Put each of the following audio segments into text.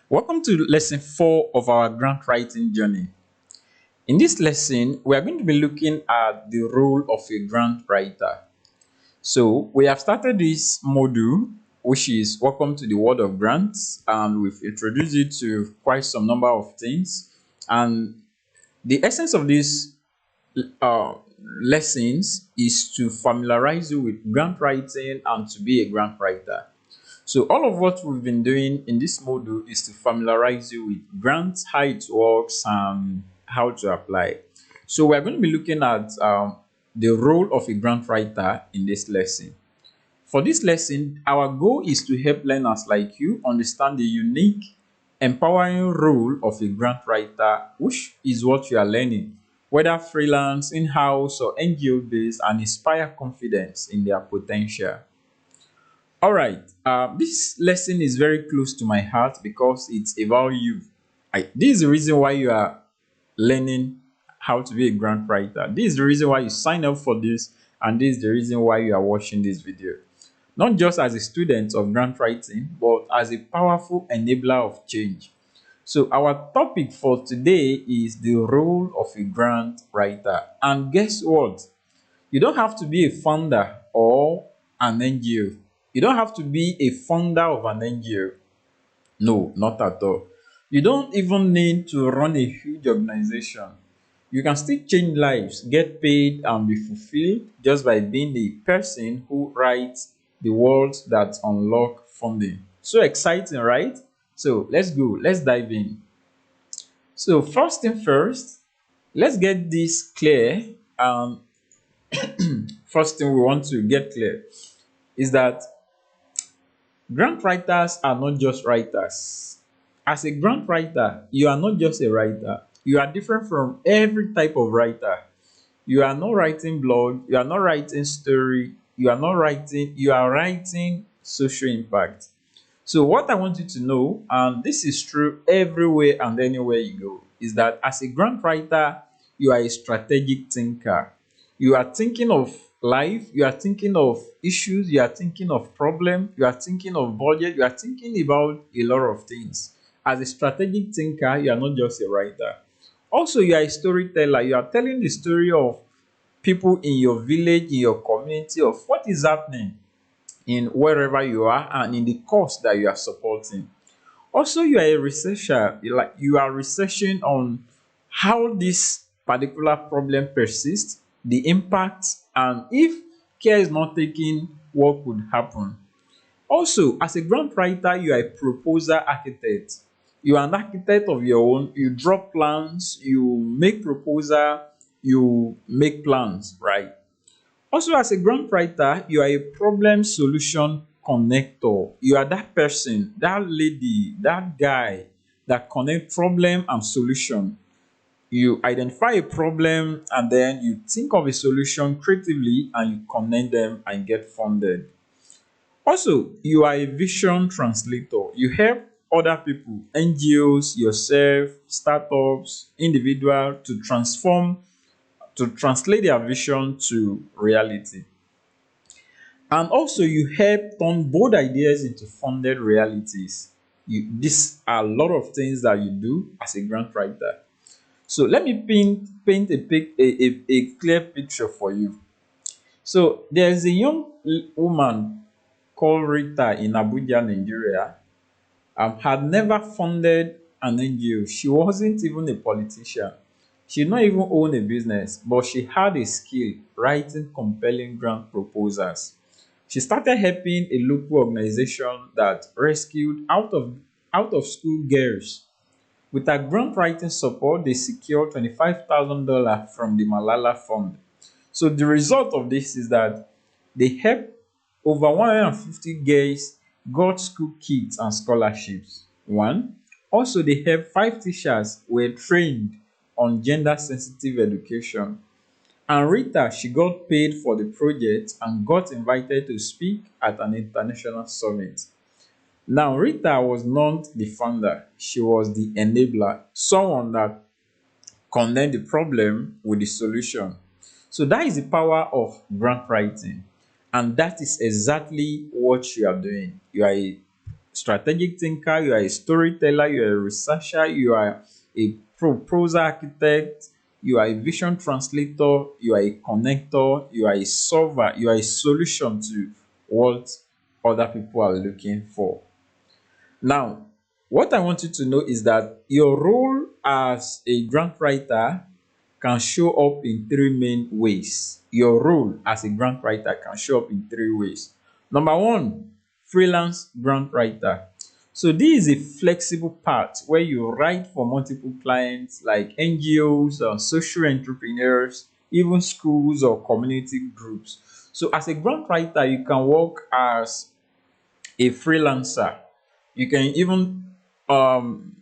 Welcome to lesson 4 of our grant writing journey. In this lesson, we are going to be looking at the role of a grant writer. So, we have started this module, which is Welcome to the World of Grants, and we've introduced you to quite some number of things. And the essence of these uh, lessons is to familiarize you with grant writing and to be a grant writer. So all of what we've been doing in this module is to familiarize you with grants, how it works, and how to apply. So we're going to be looking at the role of a grant writer in this lesson. For this lesson, our goal is to help learners like you understand the unique, empowering role of a grant writer, which is what you are learning, whether freelance, in-house, or NGO based, and inspire confidence in their potential. All right. This lesson is very close to my heart because it's about you. This is the reason why you are learning how to be a grant writer. This is the reason why you sign up for this, and this is the reason why you are watching this video. Not just as a student of grant writing, but as a powerful enabler of change. So our topic for today is the role of a grant writer. And guess what? You don't have to be a founder or an NGO. You don't have to be a founder of an NGO. No, not at all. You don't even need to run a huge organization. You can still change lives, get paid, and be fulfilled just by being the person who writes the words that unlock funding. So exciting, right? So let's go. Let's dive in. So first thing first, let's get this clear. First thing we want to get clear is that grant writers are not just writers. As a grant writer, you are not just a writer. You are different from every type of writer. You are not writing blog, you are not writing story, you are writing social impact. So what I want you to know, and this is true everywhere and anywhere you go, is that as a grant writer, you are a strategic thinker. You are thinking of life, you are thinking of issues, you are thinking of problem, you are thinking of budget, you are thinking about a lot of things. As a strategic thinker, you are not just a writer. Also, you are a storyteller. You are telling the story of people in your village, in your community, of what is happening in wherever you are and in the cause that you are supporting. Also, you are a researcher. You are researching on how this particular problem persists, the impact, and if care is not taken, what could happen. Also, as a grant writer, you are a proposal architect. You are an architect of your own. You draw plans, you make proposal, you make plans, right? Also, as a grant writer, you are a problem solution connector. You are that person, that lady, that guy that connect problem and solution. You identify a problem and then you think of a solution creatively and you connect them and get funded. Also, you are a vision translator. You help other people, NGOs, yourself, startups, individual to translate their vision to reality. And also, you help turn bold ideas into funded realities. These are a lot of things that you do as a grant writer. So let me paint a clear picture for you. So there's a young woman called Rita in Abuja, Nigeria. Had never funded an NGO. She wasn't even a politician. She did not even own a business, but she had a skill writing compelling grant proposals. She started helping a local organization that rescued out of school girls. With her grant writing support, they secured $25,000 from the Malala Fund. So the result of this is that they helped over 150 girls got school kits and scholarships. One, also they helped 5 teachers were trained on gender sensitive education. And Rita, she got paid for the project and got invited to speak at an international summit. Now, Rita was not the founder, she was the enabler, someone that connect the problem with the solution. So that is the power of grant writing. And that is exactly what you are doing. You are a strategic thinker, you are a storyteller, you are a researcher, you are a proposal architect, you are a vision translator, you are a connector, you are a solver, you are a solution to what other people are looking for. Now, what I want you to know is that your role as a grant writer can show up in three main ways. Your role as a grant writer can show up in three ways. Number one, freelance grant writer. So this is a flexible part where you write for multiple clients like NGOs, social entrepreneurs, even schools or community groups. So as a grant writer, you can work as a freelancer. You can even um,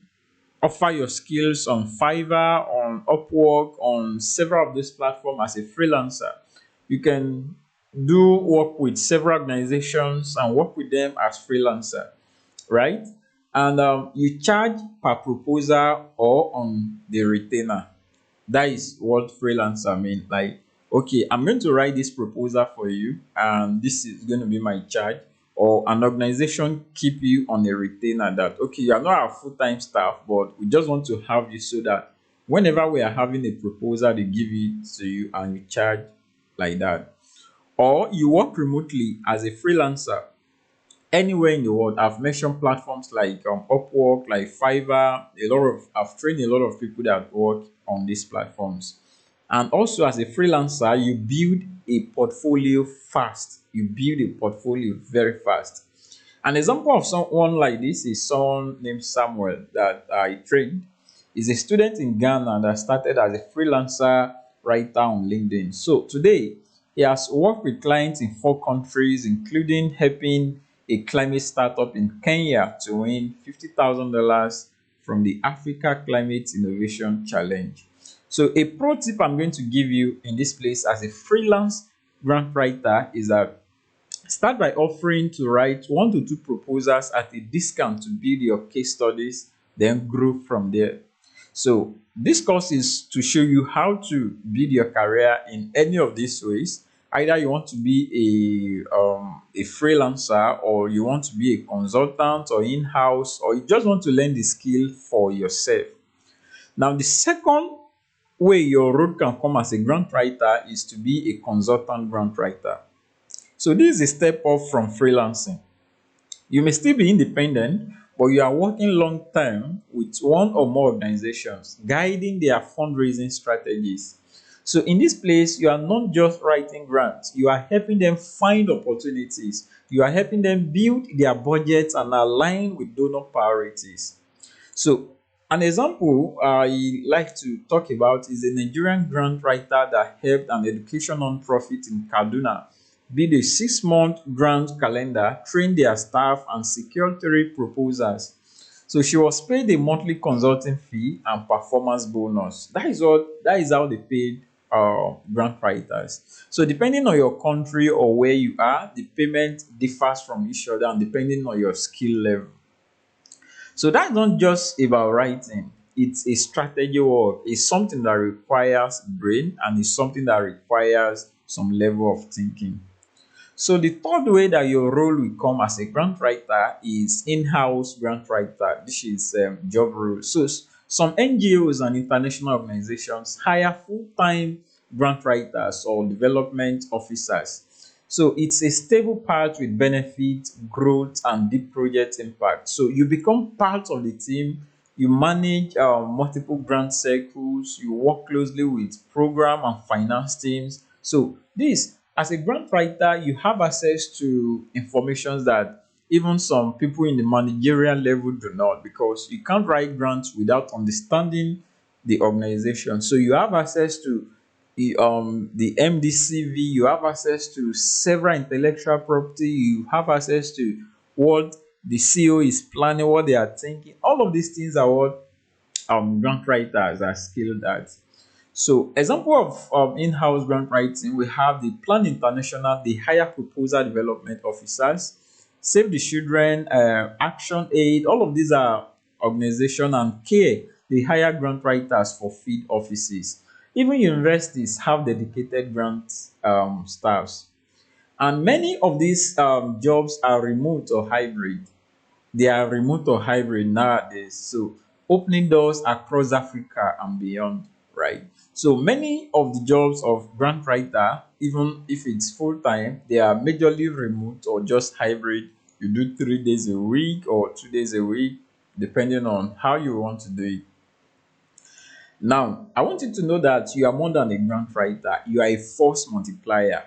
offer your skills on Fiverr, on Upwork, on several of these platforms as a freelancer. You can do work with several organizations and work with them as freelancer, right? And you charge per proposal or on the retainer. That is what freelancer mean. Like, okay, I'm going to write this proposal for you, and this is going to be my charge. Or an organization keep you on a retainer that okay, you are not our full-time staff, but we just want to have you so that whenever we are having a proposal, they give it to you and you charge like that. Or you work remotely as a freelancer anywhere in the world. I've mentioned platforms like Upwork, like Fiverr. I've trained a lot of people that work on these platforms. And also as a freelancer, you build a portfolio fast. You build a portfolio very fast. An example of someone like this is someone named Samuel that I trained. He's a student in Ghana that started as a freelancer writer on LinkedIn. So today, he has worked with clients in 4 countries, including helping a climate startup in Kenya to win $50,000 from the Africa Climate Innovation Challenge. So, a pro tip I'm going to give you in this place as a freelance grant writer is that start by offering to write 1 to 2 proposals at a discount to build your case studies, then grow from there. So, this course is to show you how to build your career in any of these ways. Either you want to be a freelancer, or you want to be a consultant or in-house, or you just want to learn the skill for yourself. Now, the second way your role can come as a grant writer is to be a consultant grant writer. So this is a step off from freelancing. You may still be independent, but you are working long term with one or more organizations, guiding their fundraising strategies. So in this place, you are not just writing grants, you are helping them find opportunities. You are helping them build their budgets and align with donor priorities. So, an example I like to talk about is a Nigerian grant writer that helped an education non-profit in Kaduna build a 6-month grant calendar, train their staff, and secure 3 proposals. So she was paid a monthly consulting fee and performance bonus. That is how they paid grant writers. So depending on your country or where you are, the payment differs from each other and depending on your skill level. So that's not just about writing. It's a strategy work. It's something that requires brain and it's something that requires some level of thinking. So the third way that your role will come as a grant writer is in-house grant writer. This is job role. So some NGOs and international organizations hire full-time grant writers or development officers. So it's a stable path with benefits, growth, and deep project impact. So you become part of the team. You manage multiple grant circles. You work closely with program and finance teams. So this, as a grant writer, you have access to information that even some people in the managerial level do not, because you can't write grants without understanding the organization. So you have access to the MDCV, you have access to several intellectual property, you have access to what the CEO is planning, what they are thinking. All of these things are what grant writers are skilled at. So, example of in-house grant writing, we have the Plan International, the hire proposal development officers, Save the Children, Action Aid. All of these are organization and care. They hire grant writers for field offices. Even universities have dedicated grant staffs. And many of these jobs are remote or hybrid. they are remote or hybrid nowadays. So opening doors across Africa and beyond, right? So many of the jobs of grant writer, even if it's full time, they are majorly remote or just hybrid. You do 3 days a week or 2 days a week, depending on how you want to do it. Now, I want you to know that you are more than a grant writer. You are a force multiplier.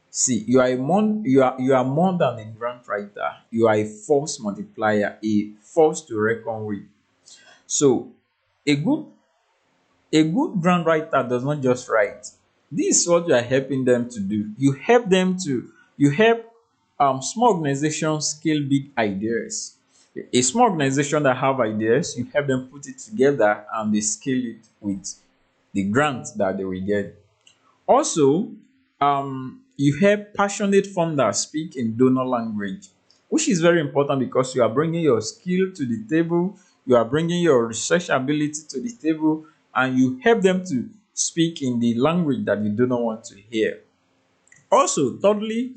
See, you are more than a grant writer. You are a force multiplier, a force to reckon with. So, a good a good grant writer does not just write. This is what you are helping them to do. You help small organizations scale big ideas. A small organization that have ideas, you help them put it together and they scale it with the grant that they will get. Also, you help passionate funders speak in donor language, which is very important because you are bringing your skill to the table, you are bringing your research ability to the table, and you help them to speak in the language that you do not want to hear. Also, thirdly,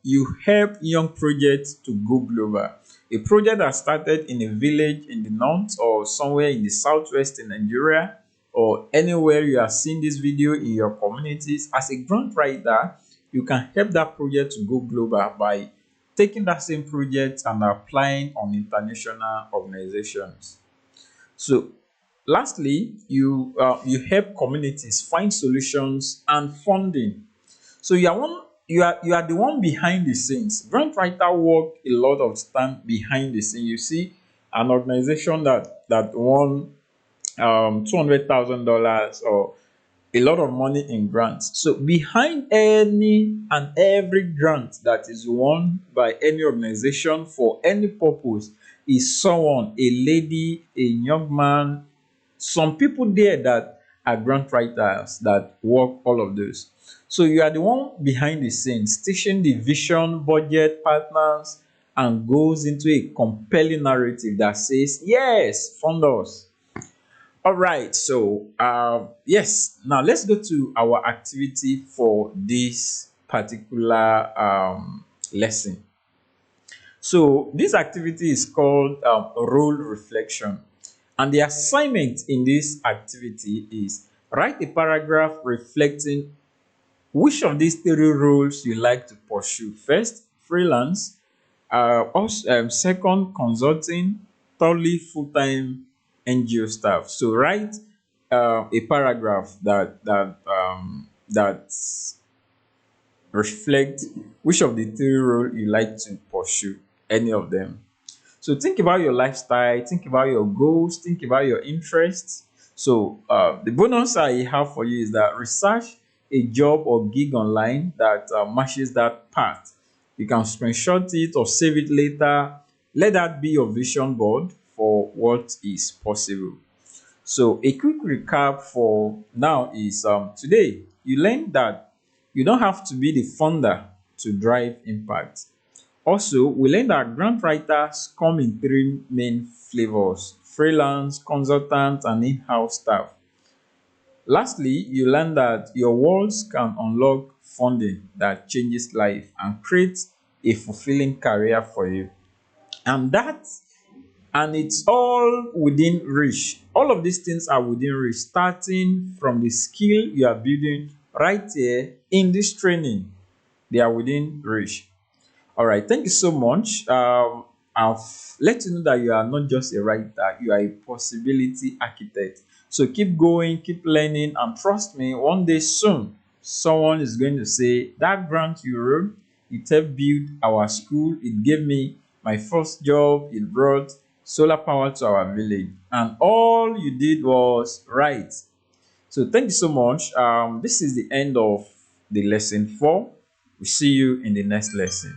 you help young projects to go global. A project that started in a village in the north or somewhere in the southwest in Nigeria or anywhere you are seeing this video in your communities, as a grant writer, you can help that project to go global by taking that same project and applying on international organizations. So, lastly, you help communities find solutions and funding. So you are the one behind the scenes. Grant writer work a lot of time behind the scene. You see an organization that won $200,000 or a lot of money in grants. So behind any and every grant that is won by any organization for any purpose is someone, a lady, a young man, some people there that are grant writers that work all of those. So you are the one behind the scenes, stitching the vision, budget, partners, and goes into a compelling narrative that says, yes, fund us. All right, so yes, now let's go to our activity for this particular lesson. So this activity is called role reflection. And the assignment in this activity is write a paragraph reflecting which of these three roles you like to pursue. First, freelance. Second, consulting. Thirdly, full-time NGO staff. So write a paragraph that reflect which of the three roles you like to pursue. Any of them. So think about your lifestyle, think about your goals, think about your interests. So the bonus I have for you is that research a job or gig online that matches that path. You can screenshot it or save it later. Let that be your vision board for what is possible. So a quick recap for now is today you learned that you don't have to be the founder to drive impact. Also, we learned that grant writers come in three main flavors: freelance, consultant, and in-house staff. Lastly, you learn that your words can unlock funding that changes life and creates a fulfilling career for you. And it's all within reach. All of these things are within reach, starting from the skill you are building right here in this training. They are within reach. All right, thank you so much. I've let you know that you are not just a writer, you are a possibility architect. So keep going, keep learning, and trust me, one day soon, someone is going to say, that grant you wrote, it helped build our school, it gave me my first job, it brought solar power to our village. And all you did was write. So thank you so much. This is the end of the lesson 4. We'll see you in the next lesson.